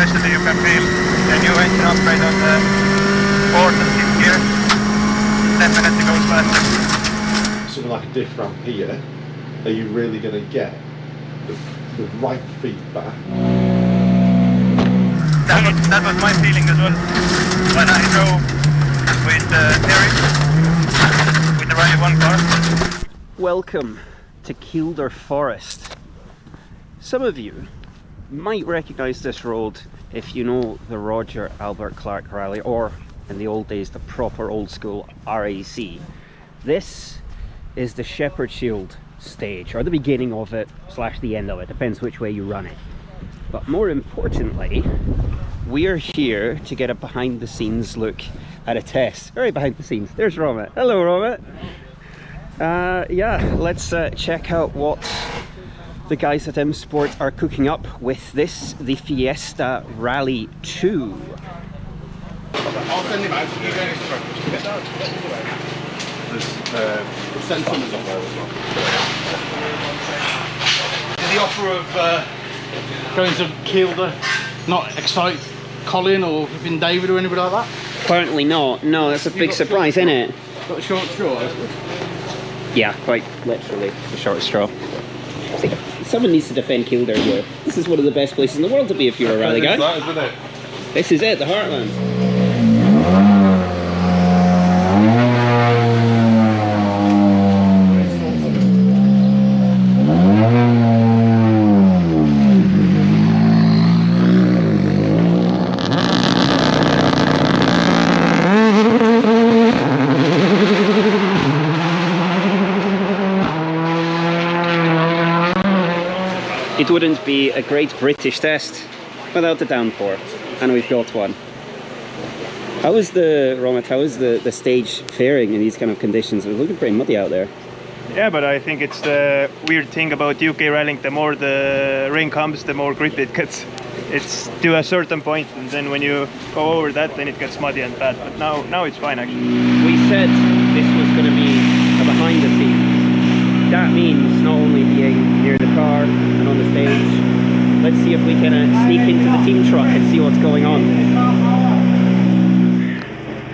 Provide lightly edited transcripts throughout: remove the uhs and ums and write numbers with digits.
especially you can feel the new engine upgrade on the fourth and fifth gear. Definitely goes faster. Something like a diff ramp here, are you really going to get the right feedback? That was my feeling as well when I drove with Terry, with the Rally1 car. Welcome to Kielder Forest. Some of you might recognise this road if you know the Roger Albert Clark Rally, or in the old days the proper old school RAC. This is the Shepherd Shield stage, or the beginning of it slash the end of it, depends which way you run it. But more importantly, we're here to get a behind the scenes look at a test. Very behind the scenes. There's Romit. Hello Romit. Yeah, let's check out what the guys at M Sport are cooking up with this, the Fiesta Rally2. I'll send him out. You guys there's sensors on there as well. Did the offer of going to Kielder not excite Colin or even David or anybody like that? Apparently not. No, that's a big surprise, isn't it? Got a short straw? Yeah, quite literally the short straw. See, someone needs to defend Kielder here. This is one of the best places in the world to be if you're a rally guy. That, isn't it? This is it, the heartland. It wouldn't be a great British test without the downpour, and we've got one. How is the stage faring in these kind of conditions? It's looking pretty muddy out there. Yeah, but I think it's the weird thing about UK rallying. The more the rain comes, the more grip it gets. It's to a certain point, and then when you go over that, then it gets muddy and bad. But now it's fine actually. We said this was going to be a behind the scenes. That means not only being near the car and on the stage. Let's see if we can sneak into the team truck and see what's going on.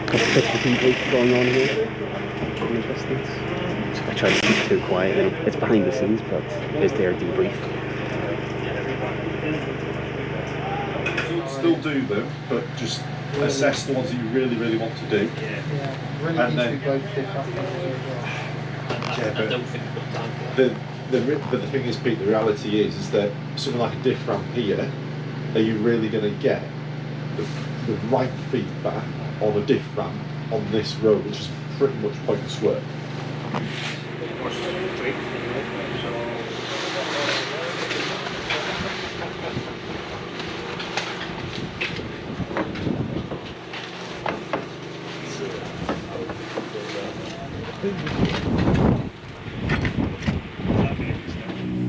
Couple bits of debrief going on here in the distance. I try to speak too quietly. It's behind the scenes, but it's their debrief. Still do them, but just assess the ones that you really, really want to do. And then, but the thing is, Pete, the reality is that something like a diff ramp here, are you really going to get the right feedback on a diff ramp on this road, which is pretty much pointless work?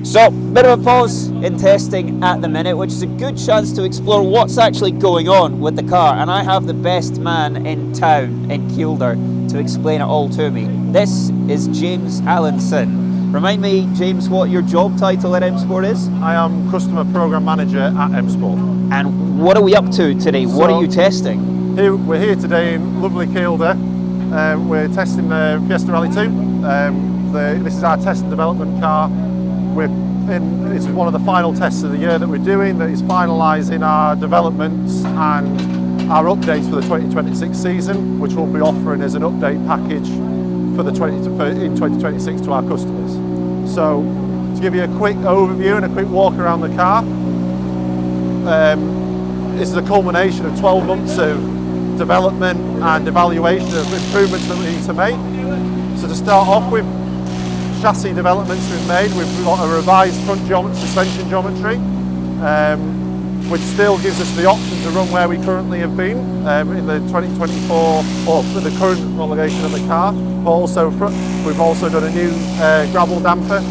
So, bit of a pause in testing at the minute, which is a good chance to explore what's actually going on with the car, and I have the best man in town, in Kielder, to explain it all to me. This is James Allenson. Remind me, James, what your job title at M Sport is? I am Customer Programme Manager at M Sport. And what are we up to today? What are you testing? We're here today in lovely Kielder. We're testing the Fiesta Rally2. This is our test and development car. This is one of the final tests of the year that we're doing, that is finalising our developments and our updates for the 2026 season, which we'll be offering as an update package for the in 2026 to our customers. So, to give you a quick overview and a quick walk around the car, this is a culmination of 12 months of development and evaluation of improvements that we need to make. So to start off with, chassis developments we've made. We've got a revised front suspension geometry, which still gives us the option to run where we currently have been in the 2024, or for the current homologation of the car. But also, we've also done a new gravel damper,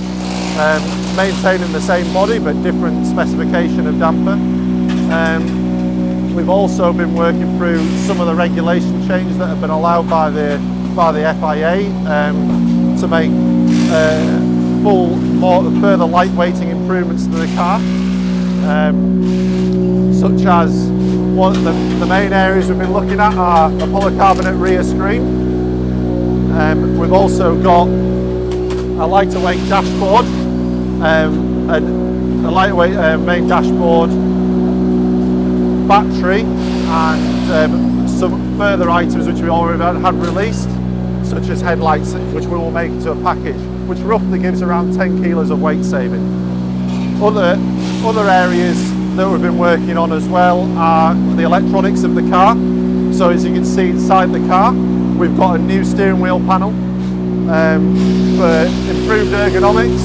maintaining the same body but different specification of damper. We've also been working through some of the regulation changes that have been allowed by the FIA to make further lightweighting improvements to the car, such such as the main areas we've been looking at are a polycarbonate rear screen. We've also got a lighter weight dashboard, and a lightweight main dashboard, battery, and some further items which we already had released, such as headlights, which we will make into a package, which roughly gives around 10 kilos of weight saving. Other areas that we've been working on as well are the electronics of the car. So as you can see inside the car, we've got a new steering wheel panel for improved ergonomics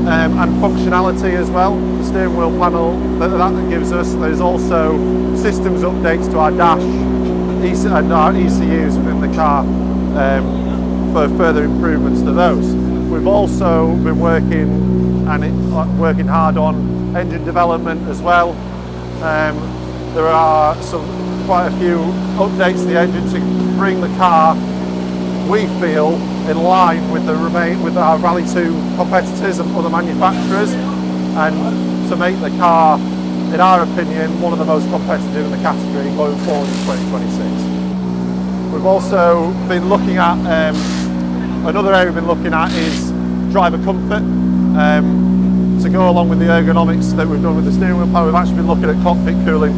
and functionality as well. The steering wheel panel that gives us. There's also systems updates to our dash and our ECUs within the car for further improvements to those. We've also been working hard on engine development as well. There are quite a few updates to the engine to bring the car, we feel, in line with our Rally2 competitors and other manufacturers, and to make the car, in our opinion, one of the most competitive in the category going forward in 2026. We've also been looking at, another area we've been looking at is driver comfort. To go along with the ergonomics that we've done with the steering wheel panel, we've actually been looking at cockpit cooling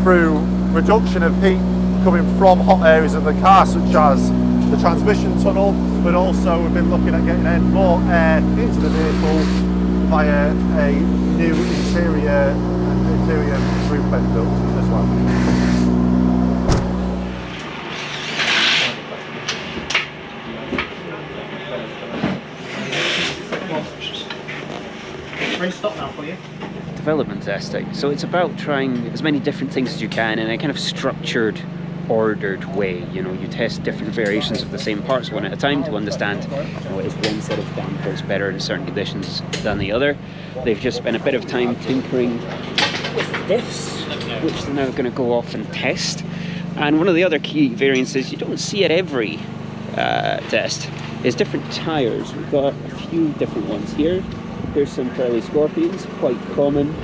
through reduction of heat coming from hot areas of the car, such as the transmission tunnel, but also we've been looking at getting more air into the vehicle via a new interior roof vent build as well. Stop now for you. Development testing. So it's about trying as many different things as you can in a kind of structured, ordered way. You know, you test different variations of the same parts one at a time to understand, is one set of dampers better in certain conditions than the other. They've just spent a bit of time tinkering with this, which they're now going to go off and test. And one of the other key variances you don't see at every test is different tyres. We've got a few different ones here. Here's some Pirelli Scorpions, quite common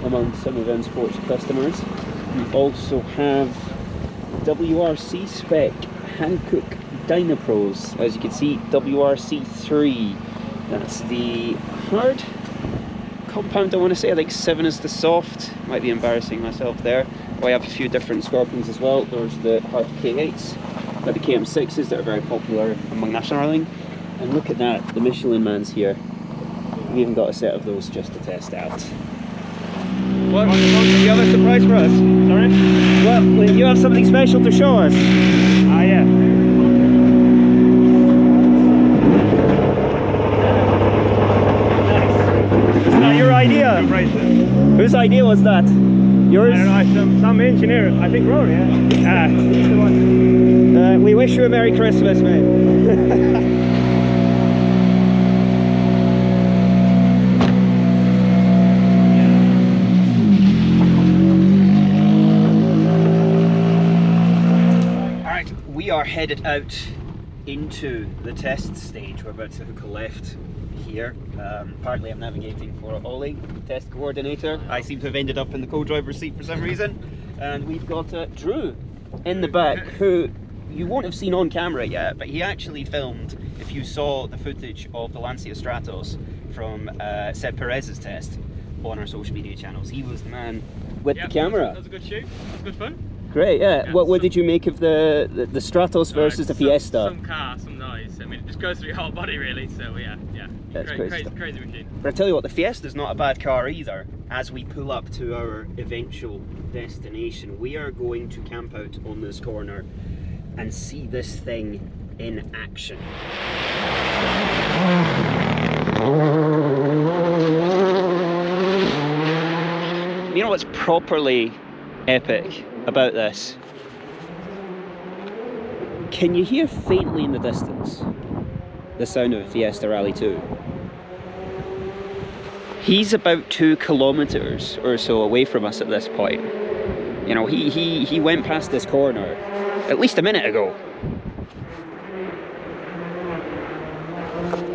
among some of M Sports customers. We also have WRC spec Hankook Dynapros. As you can see, WRC 3. That's the hard compound, I want to say. I think 7 is the soft. Might be embarrassing myself there. I have a few different Scorpions as well. There's the hard K8s, the KM6s that are very popular among national rallying. And look at that, the Michelin Mans here. We've even got a set of those just to test out. What? Do you have a surprise for us? Sorry? Well, you have something special to show us. Ah, yeah. Nice. It's not your idea. Whose idea was that? Yours? I don't know, some engineer, I think Rory, yeah. He's the one. We wish you a Merry Christmas, mate. We are headed out into the test stage. We're about to hook a left here. Partly I'm navigating for Ollie, test coordinator. I seem to have ended up in the co-driver's seat for some reason. And we've got Drew in the back, who you won't have seen on camera yet, but he actually filmed, if you saw the footage of the Lancia Stratos from Seb Perez's test on our social media channels. He was the man with the camera. That was a good shoot. That was good fun. Great, yeah. What did you make of the Stratos versus the Fiesta? Some car, some noise. I mean, it just goes through your whole body really. So yeah. That's crazy machine. But I tell you what, the Fiesta's not a bad car either. As we pull up to our eventual destination, we are going to camp out on this corner and see this thing in action. You know what's properly epic about this? Can you hear faintly in the distance the sound of Fiesta Rally2? He's about 2 kilometers or so away from us at this point. You know, he went past this corner at least a minute ago.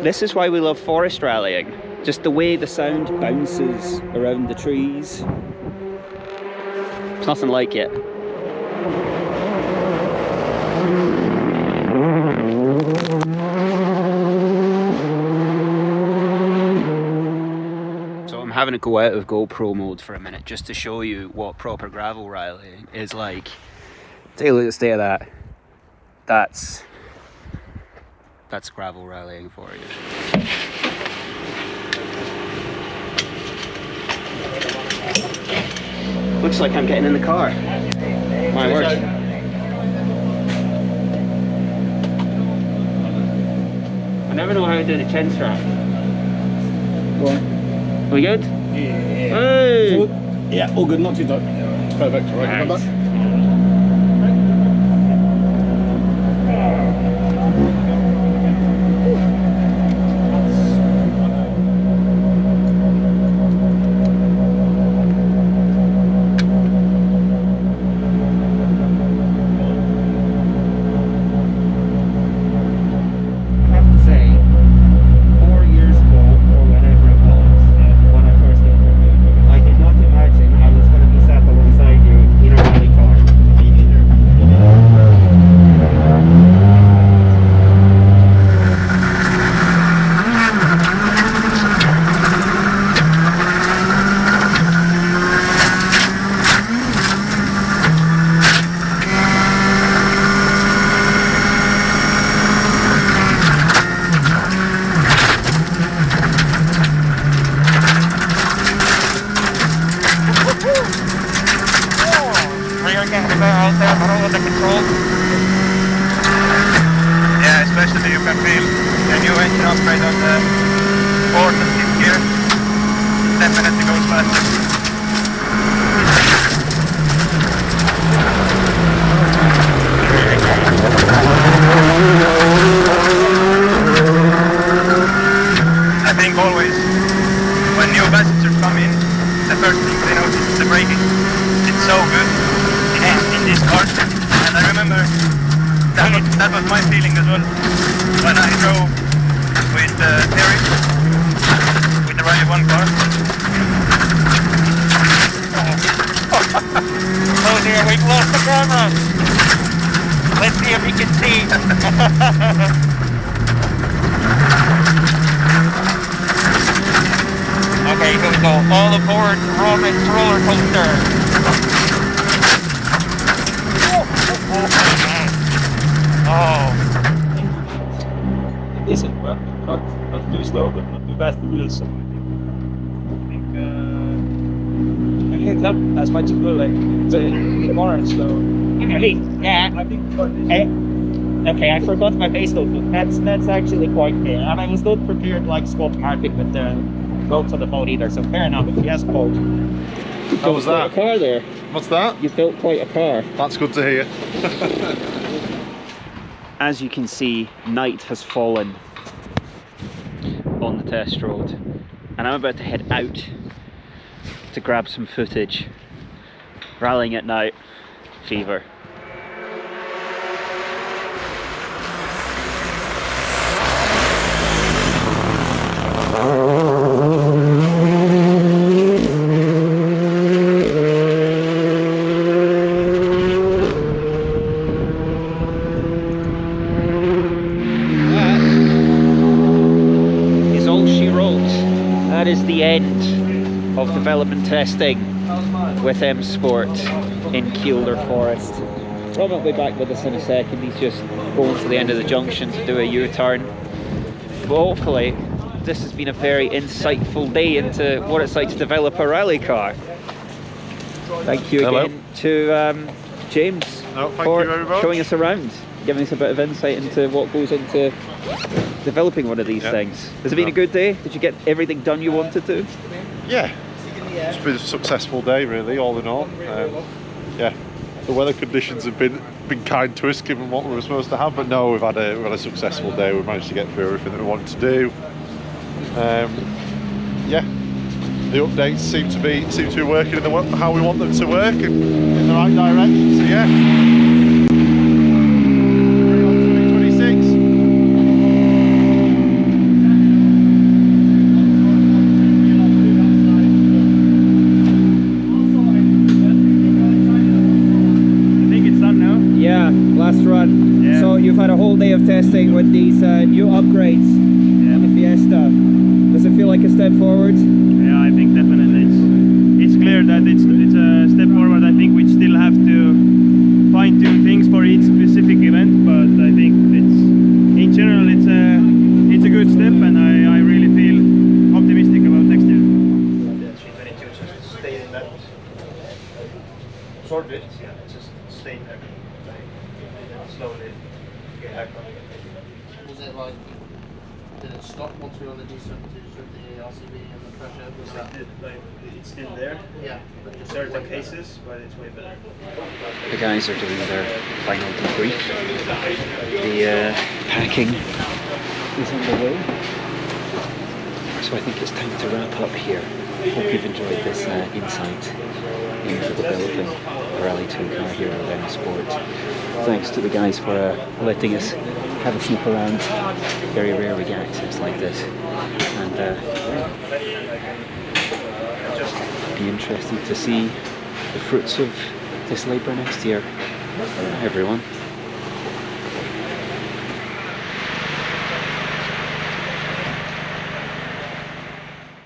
This is why we love forest rallying. Just the way the sound bounces around the trees. There's nothing like it. So I'm having to go out of GoPro mode for a minute just to show you what proper gravel rallying is like. Take a look at the state of that. That's gravel rallying for you. Looks like I'm getting in the car. My word. I never know how to do the chin strap. Go on. Are we good? Yeah. Hey! Yeah, all good, not too tight. It's perfect, right? Nice. Come back. Yeah, especially you can feel the new engine upgrade on the fourth and fifth gear. Definitely goes faster. I think always when new passengers come in, the first thing they notice is the braking. It's so good in this car, and I remember that was my feeling as well when I drove with Terry with the Rally 1 car. Oh dear, we've lost the camera. Let's see if we can see. Okay, here we go. All aboard Robin's roller coaster. Oh. It isn't, but not too slow, but not too fast to wheels. So I think up as much as well, like more slow. Yeah. I think Okay, I forgot my base load. That's actually quite fair. And I was not prepared like Scott Martin with the road to the boat either, so fair enough. Yes, boat. How was that? A car there. What's that? You built quite a car. That's good to hear. As you can see, night has fallen on the test road, and I'm about to head out to grab some footage. Rallying at night, fever. That is the end of development testing with M Sport in Kielder Forest. Rob will be back with us in a second. He's just going to the end of the junction to do a U-turn. But hopefully this has been a very insightful day into what it's like to develop a rally car. Thank you again to James for showing us around, giving us a bit of insight into what goes into developing one of these things. Has it been a good day? Did you get everything done you wanted to? Yeah, it's been a successful day really, all in all. Yeah, the weather conditions have been kind to us given what we were supposed to have, but no, we've had a successful day. We've managed to get through everything that we wanted to do. Yeah, the updates seem to be working in how we want them to work and in the right direction. So yeah. testing with these new upgrades on the Fiesta. Does it feel like a step forward? Yeah, I think definitely it's clear that it's a step forward. I think we still have to fine-tune things for each specific event, but I think in general it's a good step, and I really feel optimistic about next year. The 322 just stay in that short bit, yeah, just stay there, and slowly get back on. Was it like, did it stop once we were on the D72s with the RCB and the pressure? Was that? It's still there, Yeah. in certain cases, but it's way better. The guys are doing their final debrief. The packing is on the way. So I think it's time to wrap up here. Hope you've enjoyed this insight into developing a Rally2 car here at Venice Sport. Thanks to the guys for letting us have a sneak around. Very rare we get access like this. And be interesting to see the fruits of this labour next year. Bye everyone.